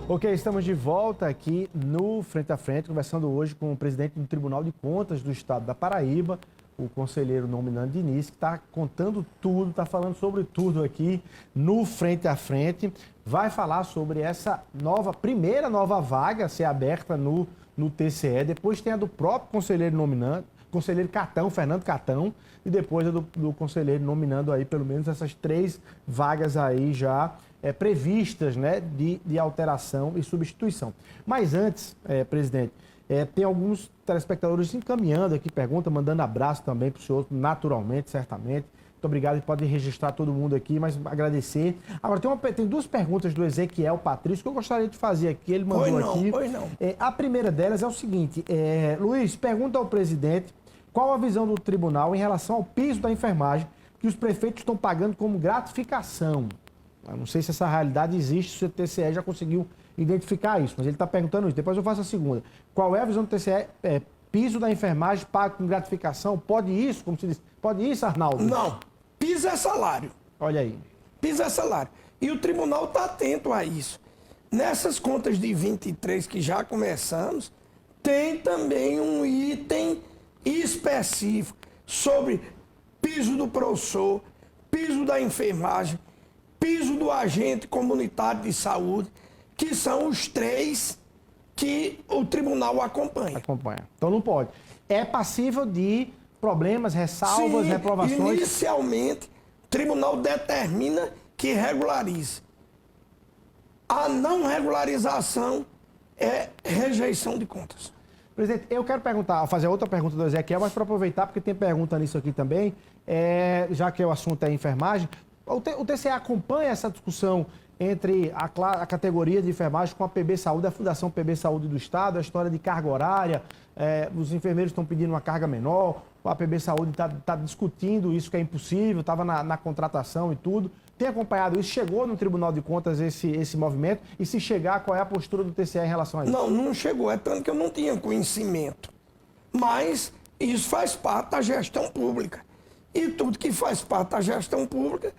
Ok, estamos de volta aqui no Frente a Frente, conversando hoje com o presidente do Tribunal de Contas do Estado da Paraíba, o conselheiro Nominando Diniz, que está contando tudo, está falando sobre tudo aqui no Frente a Frente. Vai falar sobre essa primeira nova vaga a ser aberta no TCE, depois tem a do próprio conselheiro nominando, conselheiro Catão, Fernando Catão, e depois a do conselheiro nominando aí pelo menos essas 3 vagas aí já previstas, né, de alteração e substituição. Mas antes, presidente, tem alguns telespectadores encaminhando aqui pergunta, mandando abraço também para o senhor, naturalmente, certamente. Muito obrigado, pode registrar todo mundo aqui, mas agradecer. Agora, tem 2 perguntas do Ezequiel Patrício que eu gostaria de fazer aqui, ele mandou aqui. Pois não. A primeira delas é o seguinte, Luiz, pergunta ao presidente qual a visão do tribunal em relação ao piso da enfermagem que os prefeitos estão pagando como gratificação. Eu não sei se essa realidade existe, se o TCE já conseguiu identificar isso, mas ele está perguntando isso. Depois eu faço a segunda. Qual é a visão do TCE? Piso da enfermagem pago com gratificação? Pode isso? Como se diz? Pode isso, Arnaldo? Não. Piso é salário. Olha aí. Piso é salário. E o tribunal está atento a isso. Nessas contas de 23 que já começamos, tem também um item específico sobre piso do professor, piso da enfermagem, piso do agente comunitário de saúde, que são os 3 que o tribunal acompanha. Então não pode. É passível de problemas, ressalvas, reprovações? Inicialmente, o tribunal determina que regularize. A não regularização é rejeição de contas. Presidente, eu quero fazer outra pergunta do Ezequiel, mas para aproveitar, porque tem pergunta nisso aqui também, já que o assunto é enfermagem, o TCE acompanha essa discussão entre a categoria de enfermagem com a PB Saúde, a Fundação PB Saúde do Estado, a história de carga horária, os enfermeiros estão pedindo uma carga menor, a PB Saúde está discutindo isso que é impossível, estava na contratação e tudo. Tem acompanhado isso? Chegou no Tribunal de Contas esse movimento? E se chegar, qual é a postura do TCE em relação a isso? Não chegou. É tanto que eu não tinha conhecimento. Mas isso faz parte da gestão pública. E tudo que faz parte da gestão pública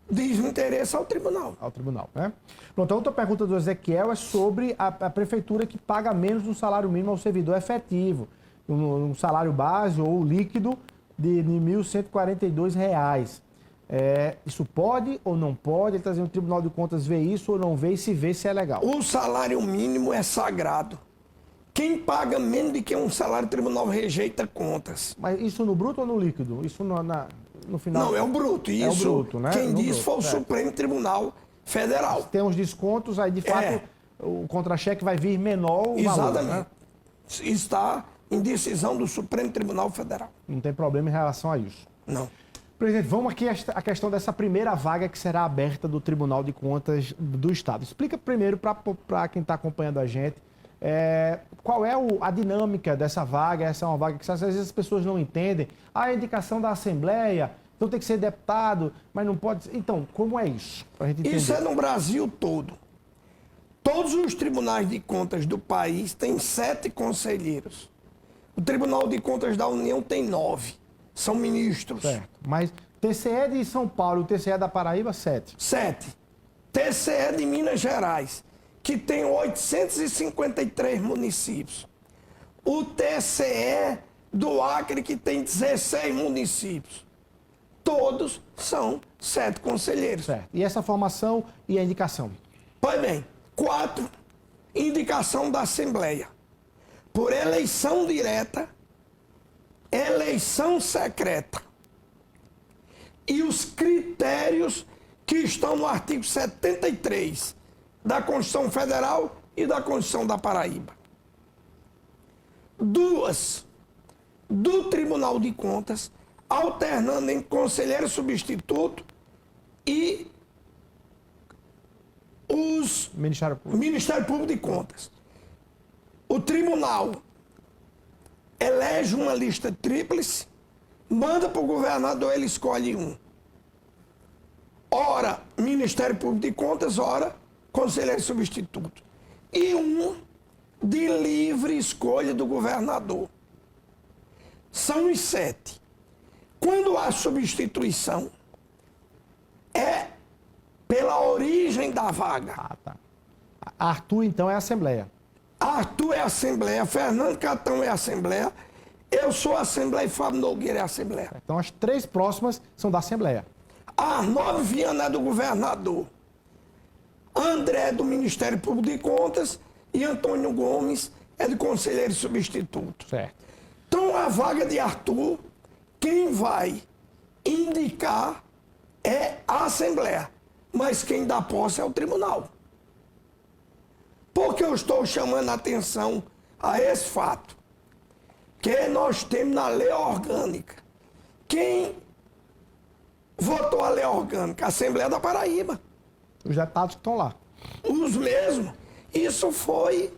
diz o interesse ao tribunal. Ao tribunal, né? Pronto, a outra pergunta do Ezequiel é sobre a prefeitura que paga menos do salário mínimo ao servidor efetivo. Um salário base ou líquido de R$ 1.142. Isso pode ou não pode? Ele está dizendo que o Tribunal de Contas vê isso ou não vê, e se vê, se é legal. O salário mínimo é sagrado. Quem paga menos do que um salário, o tribunal rejeita contas. Mas isso no bruto ou no líquido? Isso no final? Não, é o bruto. Isso, é o bruto, né? Quem disse foi o Supremo Tribunal Federal. Tem uns descontos, aí de fato o contra-cheque vai vir menor o Exatamente. valor, né? Está em decisão do Supremo Tribunal Federal. Não tem problema em relação a isso. Não. Presidente, vamos aqui à questão dessa primeira vaga que será aberta do Tribunal de Contas do Estado. Explica primeiro para quem está acompanhando a gente qual é a dinâmica dessa vaga. Essa é uma vaga que às vezes as pessoas não entendem. A indicação da Assembleia, então tem que ser deputado, mas não pode... Então, como é isso? Pra gente entender. Isso é no Brasil todo. Todos os tribunais de contas do país têm 7 conselheiros. O Tribunal de Contas da União tem 9. São ministros. Certo. Mas TCE de São Paulo e o TCE da Paraíba, 7. 7. TCE de Minas Gerais, que tem 853 municípios. O TCE do Acre, que tem 16 municípios. Todos são 7 conselheiros. Certo. E essa formação e a indicação? Pois bem, 4, indicação da Assembleia. Por eleição direta, eleição secreta. E os critérios que estão no artigo 73 da Constituição Federal e da Constituição da Paraíba. 2 do Tribunal de Contas, alternando em conselheiro substituto e os Ministério Público de Contas. O tribunal elege uma lista tríplice, manda para o governador, ele escolhe um. Ora, Ministério Público de Contas, ora, conselheiro substituto. E um de livre escolha do governador. São os 7. Quando há substituição, é pela origem da vaga. Ah, tá. Arthur, então, é a Assembleia. Arthur é a Assembleia, Fernando Catão é a Assembleia, eu sou a Assembleia e Fábio Nogueira é a Assembleia. Então, as 3 próximas são da Assembleia. Arnaldo Viana é do governador, André é do Ministério Público de Contas e Antônio Gomes é do conselheiro substituto. Certo. Então, a vaga de Arthur, quem vai indicar é a Assembleia, mas quem dá posse é o tribunal. Por que eu estou chamando a atenção a esse fato? Que nós temos na lei orgânica. Quem votou a lei orgânica? A Assembleia da Paraíba. Os deputados que estão lá. Os mesmos. Isso foi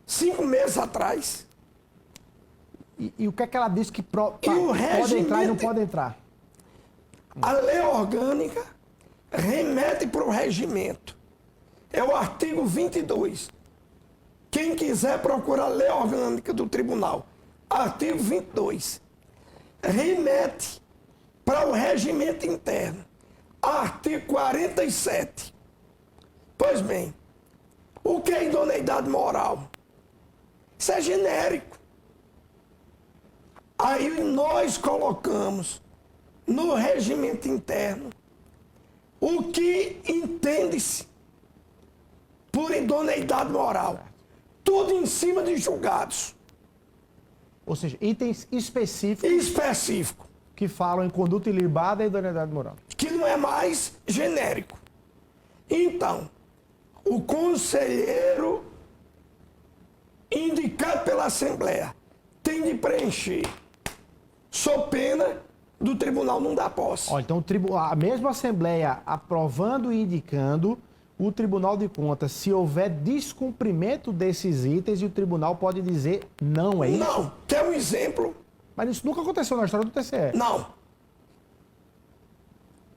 5 meses atrás. E o que é que ela disse que pode regimento... entrar e não pode entrar? A lei orgânica remete para o regimento. É o artigo 22. Quem quiser procurar a lei orgânica do tribunal, artigo 22, remete para o regimento interno, artigo 47. Pois bem, o que é idoneidade moral? Isso é genérico. Aí nós colocamos no regimento interno o que entende-se por idoneidade moral. Tudo em cima de julgados. Ou seja, itens específicos Específico. que falam em conduta ilibada e idoneidade moral. Que não é mais genérico. Então, o conselheiro indicado pela Assembleia tem de preencher, sob pena do tribunal não dar posse. Ó, então, a mesma Assembleia aprovando e indicando, o Tribunal de Contas, se houver descumprimento desses itens, e o tribunal pode dizer não, é isso? Não. Quer um exemplo? Mas isso nunca aconteceu na história do TCE. Não.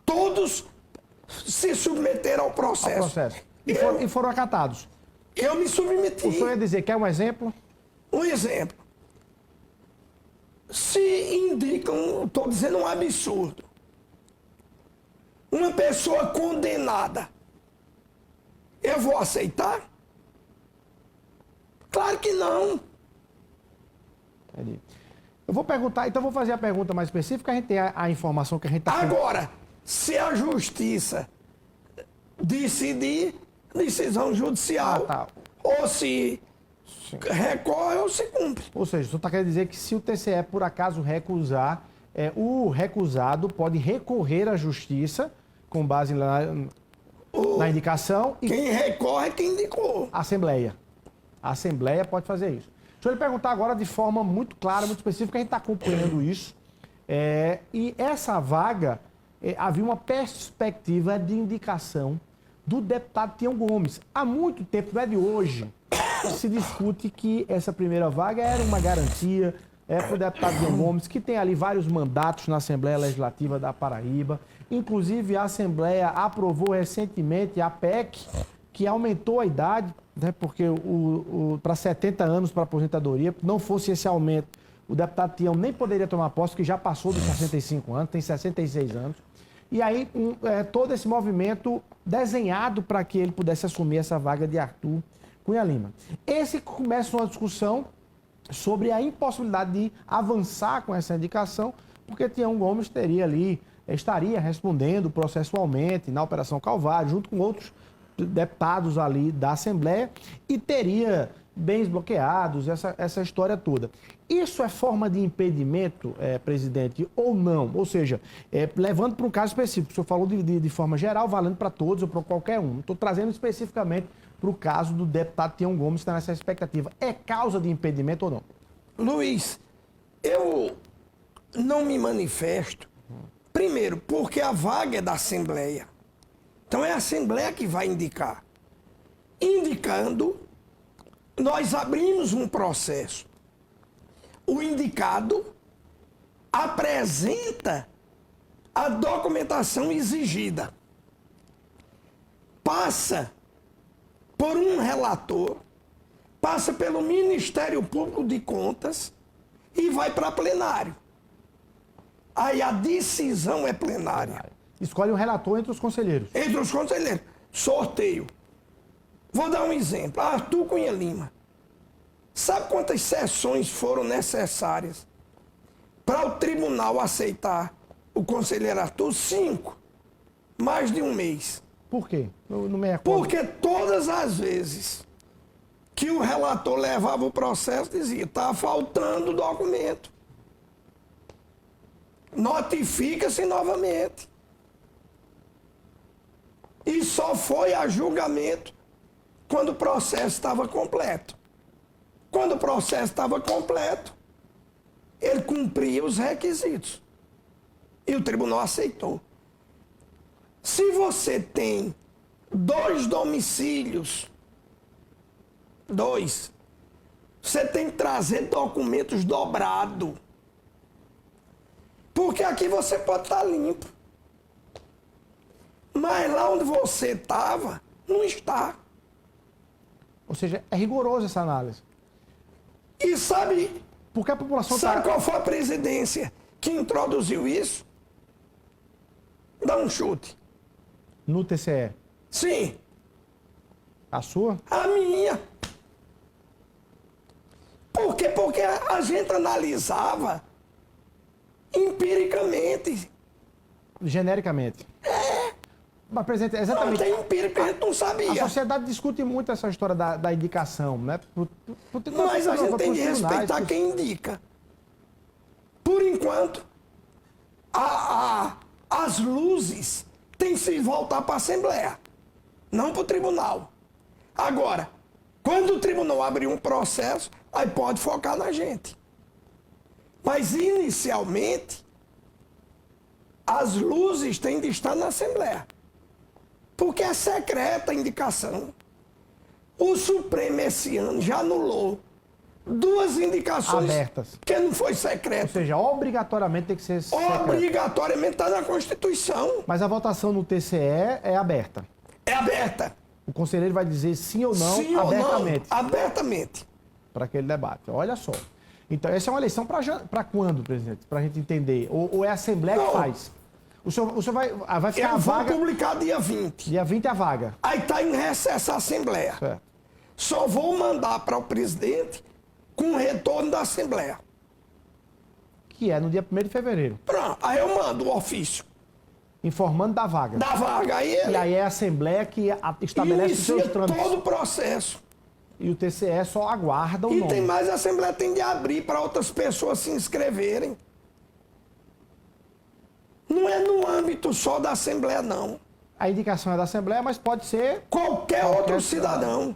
Todos se submeteram ao processo. E foram acatados. Eu me submeti. O senhor ia dizer, quer um exemplo? Um exemplo. Se indicam, estou dizendo um absurdo, uma pessoa condenada, eu vou aceitar? Claro que não. Entendi. Eu vou perguntar, então vou fazer a pergunta mais específica, a gente tem a informação que a gente está... Agora, se a justiça decidir, decisão judicial, ou se recorre ou se cumpre. Ou seja, o senhor está querendo dizer que se o TCE, por acaso, recusar, o recusado pode recorrer à justiça, com base na indicação... Quem recorre é quem indicou. A Assembleia. A Assembleia pode fazer isso. Deixa eu lhe perguntar agora de forma muito clara, muito específica, a gente está acompanhando isso. E essa vaga, havia uma perspectiva de indicação do deputado Tião Gomes. Há muito tempo, não é de hoje, se discute que essa primeira vaga era uma garantia para o deputado Tião Gomes, que tem ali vários mandatos na Assembleia Legislativa da Paraíba. Inclusive, a Assembleia aprovou recentemente a PEC, que aumentou a idade, né, porque para 70 anos para aposentadoria, não fosse esse aumento, o deputado Tião nem poderia tomar posse, que já passou dos 65 anos, tem 66 anos. E aí, todo esse movimento desenhado para que ele pudesse assumir essa vaga de Arthur Cunha Lima. Esse começa uma discussão sobre a impossibilidade de avançar com essa indicação, porque Tião Gomes estaria respondendo processualmente na Operação Calvário, junto com outros deputados ali da Assembleia, e teria bens bloqueados, essa história toda. Isso é forma de impedimento, presidente, ou não? Ou seja, levando para um caso específico, o senhor falou de forma geral, valendo para todos ou para qualquer um. Estou trazendo especificamente para o caso do deputado Tião Gomes, que está nessa expectativa. É causa de impedimento ou não? Luiz, eu não me manifesto, primeiro, porque a vaga é da Assembleia. Então é a Assembleia que vai indicar. Indicando, nós abrimos um processo. O indicado apresenta a documentação exigida. Passa por um relator, passa pelo Ministério Público de Contas e vai para plenário. Aí a decisão é plenária. Escolhe um relator entre os conselheiros. Entre os conselheiros. Sorteio. Vou dar um exemplo. Arthur Cunha Lima. Sabe quantas sessões foram necessárias para o tribunal aceitar o conselheiro Arthur? 5. Mais de um mês. Por quê? Não me recordo. Porque todas as vezes que o relator levava o processo, dizia, está faltando documento. Notifica-se novamente. E só foi a julgamento quando o processo estava completo. Quando o processo estava completo, ele cumpria os requisitos. E o tribunal aceitou. Se você tem 2 domicílios, 2, você tem que trazer documentos dobrados. Porque aqui você pode estar limpo. Mas lá onde você estava, não está. Ou seja, é rigoroso essa análise. E sabe, Porque a população sabe está... qual foi a presidência que introduziu isso? Dá um chute. No TCE. Sim, A sua? a minha. Por quê? Porque a gente analisava empiricamente. Genericamente. Mas, presidente, Não exatamente. tem empírico, a gente não A sabia. sociedade discute muito essa história da indicação, né? Mas a gente tem que pros tribunais, respeitar pros- quem indica. Por enquanto, as luzes têm que se voltar para a Assembleia, não para o tribunal. Agora, quando o tribunal abrir um processo, aí pode focar na gente. Mas, inicialmente, as luzes têm de estar na Assembleia. Porque é secreta a indicação. O Supremo esse ano já anulou 2 indicações Abertas. que não foi Ou secreto. seja, obrigatoriamente tem que ser secreto. Obrigatoriamente está na Constituição. Mas a votação no TCE é aberta. É aberta. O conselheiro vai dizer sim ou não Sim ou abertamente não? Abertamente. para aquele debate. Olha só. Então, essa é uma eleição para quando, presidente? Para a gente entender. Ou é a Assembleia que Não. faz? O senhor vai ficar a Eu vou vaga... publicar dia 20. Dia 20 é a vaga. Aí está em recesso a Assembleia. Certo. Só vou mandar para o presidente com o retorno da Assembleia. Que é no dia 1º de fevereiro. Pronto. Aí eu mando o ofício Informando da vaga. da vaga. Aí ele E aí é a Assembleia que estabelece os seus inicia trâmites. todo o processo. E o TCE só aguarda o E nome. tem mais, a Assembleia tem de abrir para outras pessoas se inscreverem. Não é no âmbito só da Assembleia, não. A indicação é da Assembleia, mas pode ser... Qualquer outro cidadão.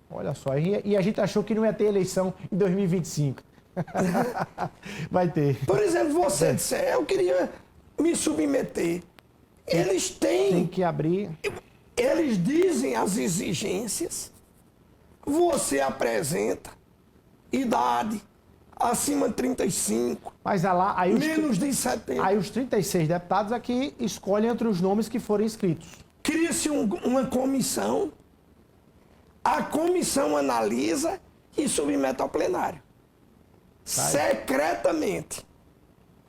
Olha só, e a gente achou que não ia ter eleição em 2025. Vai ter. Por exemplo, você disse, eu queria me submeter. Eles Tem têm, que abrir... eles dizem as exigências, você apresenta idade acima de 35, Mas aí menos de 70. aí os 36 deputados aqui escolhem entre os nomes que forem inscritos. Cria-se uma comissão, a comissão analisa e submete ao plenário. Secretamente.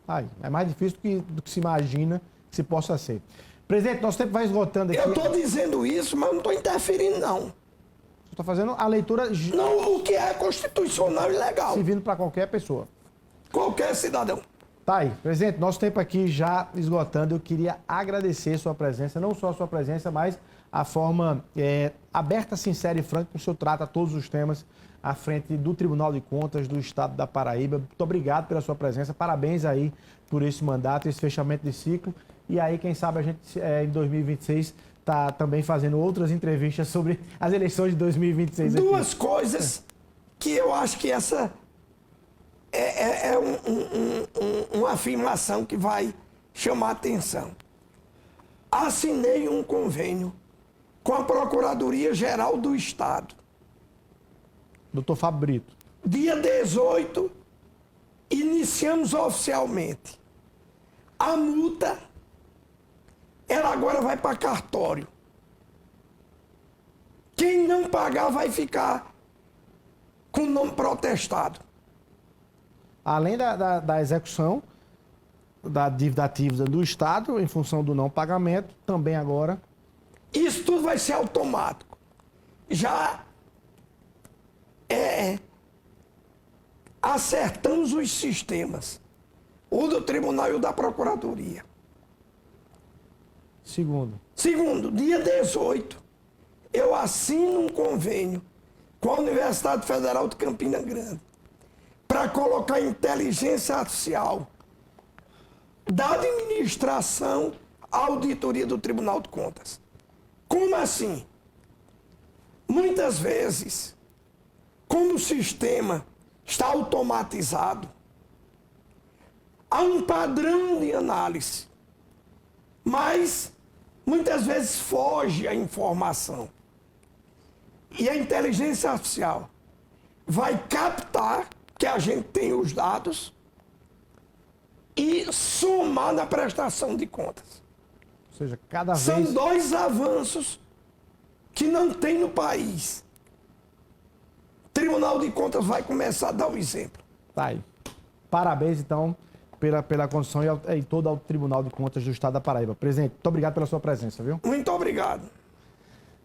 Aí, é mais difícil do que se imagina que se possa ser. Presidente, nosso tempo vai esgotando aqui. Eu estou dizendo isso, mas não estou interferindo, não. Estou fazendo a leitura Não, o que é constitucional e legal. servindo para qualquer pessoa. Qualquer cidadão. Tá aí. Presidente, nosso tempo aqui já esgotando. Eu queria agradecer sua presença, não só a sua presença, mas a forma aberta, sincera e franca que o senhor trata todos os temas à frente do Tribunal de Contas do Estado da Paraíba. Muito obrigado pela sua presença. Parabéns aí por esse mandato, esse fechamento de ciclo. E aí, quem sabe, a gente em 2026 está também fazendo outras entrevistas sobre as eleições de 2026 aqui. 2 coisas que eu acho que essa é uma afirmação que vai chamar atenção. Assinei um convênio com a Procuradoria-Geral do Estado. Doutor Fábio Brito. Dia 18, iniciamos oficialmente. A multa, ela agora vai para cartório. Quem não pagar vai ficar com o nome protestado. Além da execução da dívida ativa do Estado, em função do não pagamento, também agora Isso tudo vai ser automático. Já acertamos os sistemas, o do tribunal e o da procuradoria. Segundo, dia 18, eu assino um convênio com a Universidade Federal de Campina Grande para colocar inteligência artificial da administração à auditoria do Tribunal de Contas. Como assim? Muitas vezes, como o sistema está automatizado, há um padrão de análise, mas muitas vezes foge a informação. E a inteligência artificial vai captar que a gente tem os dados e somar na prestação de contas. Ou seja, cada vez... São dois avanços que não tem no país. O Tribunal de Contas vai começar a dar o exemplo. Tá aí. Parabéns, então, pela condução e todo ao Tribunal de Contas do Estado da Paraíba. Presidente, muito obrigado pela sua presença, viu? Muito obrigado.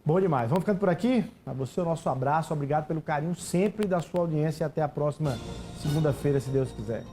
Bom demais. Vamos ficando por aqui. A você o nosso abraço. Obrigado pelo carinho sempre da sua audiência e até a próxima segunda-feira, se Deus quiser.